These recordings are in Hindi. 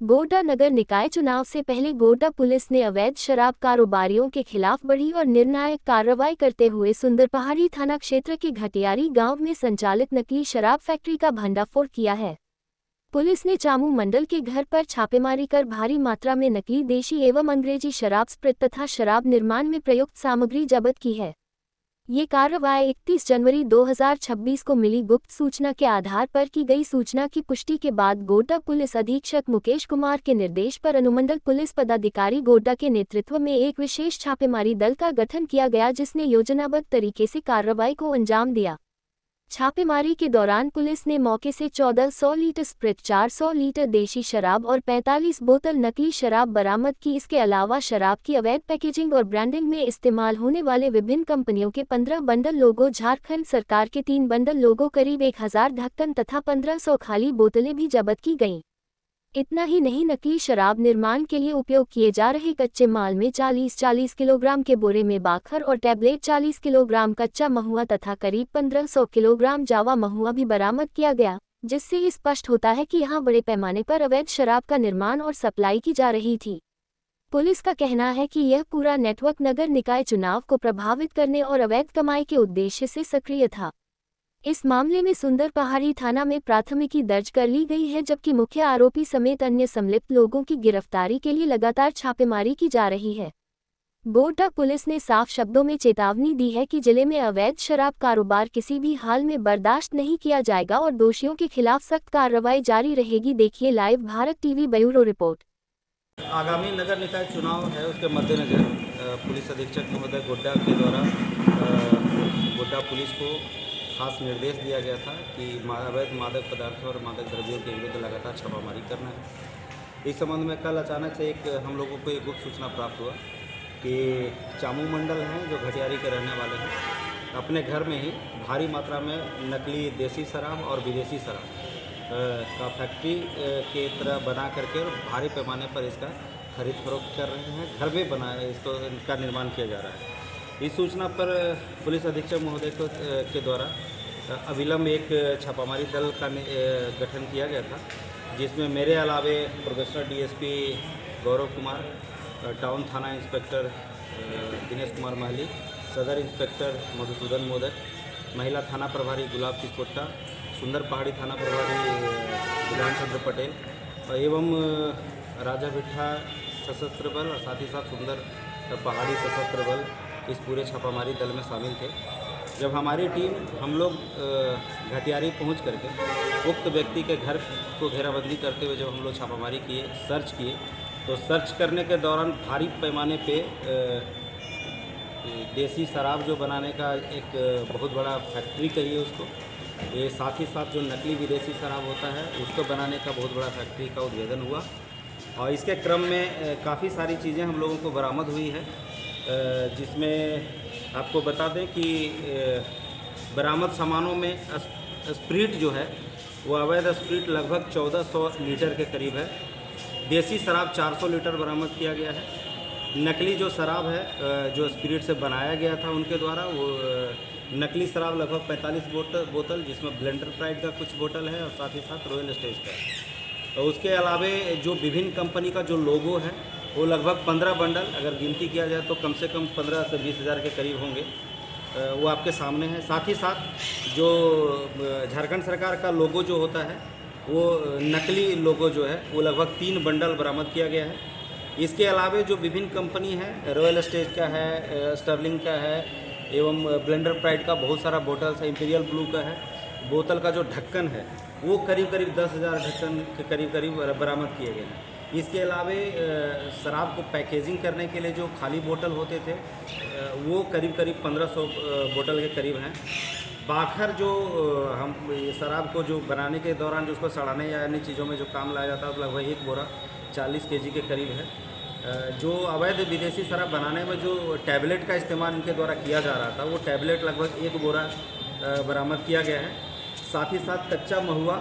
गोड्डा नगर निकाय चुनाव से पहले गोड्डा पुलिस ने अवैध शराब कारोबारियों के खिलाफ बड़ी और निर्णायक कार्रवाई करते हुए सुंदरपहाड़ी थाना क्षेत्र के घटियारी गांव में संचालित नकली शराब फैक्ट्री का भंडाफोड़ किया है। पुलिस ने चामू मंडल के घर पर छापेमारी कर भारी मात्रा में नकली देशी एवं अंग्रेजी शराब स्प्रिट तथा शराब निर्माण में प्रयुक्त सामग्री जब्त की है। ये कार्रवाई 31 जनवरी 2026 को मिली गुप्त सूचना के आधार पर की गई। सूचना की पुष्टि के बाद गोड्डा पुलिस अधीक्षक मुकेश कुमार के निर्देश पर अनुमंडल पुलिस पदाधिकारी गोड्डा के नेतृत्व में एक विशेष छापेमारी दल का गठन किया गया, जिसने योजनाबद्ध तरीके से कार्रवाई को अंजाम दिया। छापेमारी के दौरान पुलिस ने मौके से 1400 लीटर स्प्रिट, 400 लीटर देशी शराब और 45 बोतल नकली शराब बरामद की। इसके अलावा शराब की अवैध पैकेजिंग और ब्रांडिंग में इस्तेमाल होने वाले विभिन्न कंपनियों के 15 बंडल लोगो, झारखंड सरकार के 3 बंडल लोगो, करीब 1000 ढक्कन तथा 1500 खाली बोतलें भी जब्त की गईं। इतना ही नहीं, नकली शराब निर्माण के लिए उपयोग किए जा रहे कच्चे माल में 40-40 किलोग्राम के बोरे में बाखर और टैबलेट, 40 किलोग्राम कच्चा महुआ तथा करीब 1500 किलोग्राम जावा महुआ भी बरामद किया गया, जिससे ये स्पष्ट होता है कि यहाँ बड़े पैमाने पर अवैध शराब का निर्माण और सप्लाई की जा रही थी। पुलिस का कहना है कि यह पूरा नेटवर्क नगर निकाय चुनाव को प्रभावित करने और अवैध कमाई के उद्देश्य से सक्रिय था। इस मामले में सुंदरपहाड़ी थाना में प्राथमिकी दर्ज कर ली गई है, जबकि मुख्य आरोपी समेत अन्य संलिप्त लोगों की गिरफ्तारी के लिए लगातार छापेमारी की जा रही है। गोड्डा पुलिस ने साफ शब्दों में चेतावनी दी है कि जिले में अवैध शराब कारोबार किसी भी हाल में बर्दाश्त नहीं किया जाएगा और दोषियों के खिलाफ सख्त कार्रवाई जारी रहेगी। देखिए live Bharat TV bureau report. आगामी नगर निकाय चुनाव है, उसके मद्देनजर पुलिस अधीक्षक महोदय गोड्डा के द्वारा गोड्डा पुलिस को खास निर्देश दिया गया था कि अवैध मादक पदार्थों और मादक द्रव्यों के विरुद्ध लगातार छापामारी करना है। इस संबंध में कल अचानक से हम लोगों को एक गुप्त सूचना प्राप्त हुआ कि चामू मंडल हैं जो घटियारी के रहने वाले हैं, अपने घर में ही भारी मात्रा में नकली देसी शराब और विदेशी शराब का फैक्ट्री के तरह बना करके और भारी पैमाने पर इसका खरीद फरोख्त कर रहे हैं। घर में इसका निर्माण किया जा रहा है। इस सूचना पर पुलिस अधीक्षक महोदय के द्वारा अविलंब एक छापामारी दल का गठन किया गया था, जिसमें मेरे अलावे professor DSP Gaurav Kumar, town थाना इंस्पेक्टर दिनेश कुमार महली, सदर इंस्पेक्टर मधुसूदन मोदक, महिला थाना प्रभारी गुलाब किस्पोट्टा, सुंदरपहाड़ी थाना प्रभारी विधान चंद्र पटेल एवं राजा भिट्ठा सशस्त्र बल और साथ ही साथ सुंदर पहाड़ी सशस्त्र बल इस पूरे छापामारी दल में शामिल थे। जब हमारी टीम हम लोग घटियारी पहुंच करके उक्त व्यक्ति के घर को घेराबंदी करते हुए जब हम लोग छापामारी किए, सर्च किए, तो सर्च करने के दौरान भारी पैमाने पे देसी शराब जो बनाने का एक बहुत बड़ा फैक्ट्री कहिए उसको, ये साथ ही साथ जो नकली विदेशी शराब होता है उसको बनाने का बहुत बड़ा फैक्ट्री का उद्भेदन हुआ। और इसके क्रम में काफ़ी सारी चीज़ें हम लोगों को बरामद हुई है, जिसमें आपको बता दें कि बरामद सामानों में स्प्रिट जो है वो अवैध स्प्रिट लगभग 1400 लीटर के करीब है। देसी शराब 400 लीटर बरामद किया गया है। नकली जो शराब है जो स्पिरिट से बनाया गया था उनके द्वारा, वो नकली शराब लगभग 45 बोतल, जिसमें ब्लेंडर प्राइड का कुछ बोतल है और साथ ही साथ रॉयल स्टेज का है। तो उसके अलावे जो विभिन्न कंपनी का जो लोगो है वो लगभग 15 बंडल, अगर गिनती किया जाए तो कम से कम 15 से 20 हज़ार के करीब होंगे, वो आपके सामने है। साथ ही साथ जो झारखंड सरकार का लोगो जो होता है वो नकली लोगो जो है वो लगभग 3 बंडल बरामद किया गया है। इसके अलावे जो विभिन्न कंपनी है, रॉयल स्टेज का है, स्टर्लिंग का है एवं ब्लेंडर प्राइड का बहुत सारा बोतल है, इंपीरियल ब्लू का है। बोतल का जो ढक्कन है वो करीब 10,000 ढक्कन के करीब बरामद किए गए हैं। इसके अलावे शराब को पैकेजिंग करने के लिए जो खाली बोतल होते थे वो करीब 1500 बोतल के करीब हैं। बाखर जो हम ये शराब को जो बनाने के दौरान जो उसको सड़ाने या अन्य चीज़ों में जो काम लाया जाता है तो लगभग 1 बोरा 40 केजी के करीब है। जो अवैध विदेशी शराब बनाने में जो टैबलेट का इस्तेमाल इनके द्वारा किया जा रहा था वो टैबलेट लगभग 1 बोरा बरामद किया गया है। साथ ही साथ कच्चा महुआ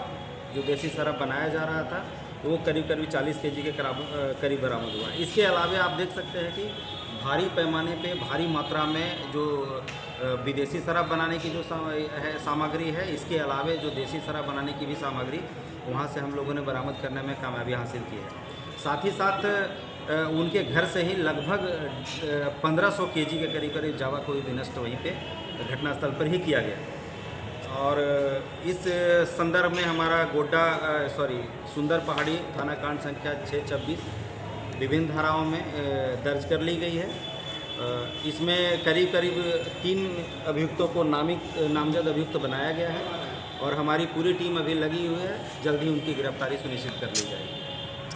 जो देसी शराब बनाया जा रहा था वो करीब 40 केजी के करीब बरामद हुआ है। इसके अलावे आप देख सकते हैं कि भारी पैमाने पे भारी मात्रा में जो विदेशी शराब बनाने की जो सामग्री है, इसके अलावे जो देसी शराब बनाने की भी सामग्री वहाँ से हम लोगों ने बरामद करने में कामयाबी हासिल की है। साथ ही साथ उनके घर से ही लगभग 1500 केजी के करीब करीब जावा कोई भी नष्ट वहीं पे घटनास्थल पर ही किया गया। और इस संदर्भ में हमारा गोड्डा सुंदर पहाड़ी थाना कांड संख्या 626 विभिन्न धाराओं में दर्ज कर ली गई है। इसमें करीब करीब 3 अभियुक्तों को नामजद अभियुक्त बनाया गया है और हमारी पूरी टीम अभी लगी हुई है, जल्द ही उनकी गिरफ्तारी सुनिश्चित कर ली जाएगी।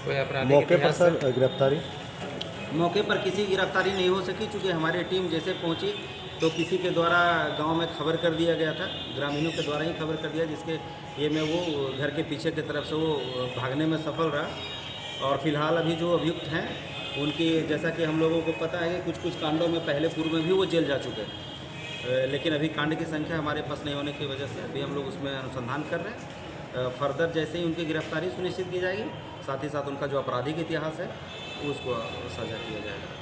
कोई अपराधी मौके पर सर गिरफ्तारी? मौके पर किसी गिरफ्तारी नहीं हो सकी, चूँकि हमारी टीम जैसे पहुंची तो किसी के द्वारा गांव में खबर कर दिया गया था, ग्रामीणों के द्वारा ही खबर कर दिया, जिसके ये में वो घर के पीछे की तरफ से वो भागने में सफल रहा। और फिलहाल अभी जो अभियुक्त हैं उनकी, जैसा कि हम लोगों को पता है कि कुछ कांडों में पहले पूर्व में भी वो जेल जा चुके हैं, लेकिन अभी कांड की संख्या हमारे पास नहीं होने की वजह से अभी हम लोग उसमें अनुसंधान कर रहे हैं। फर्दर जैसे ही उनकी गिरफ्तारी सुनिश्चित की जाएगी, साथ ही साथ उनका जो आपराधिक इतिहास है उसको सजा किया जाएगा।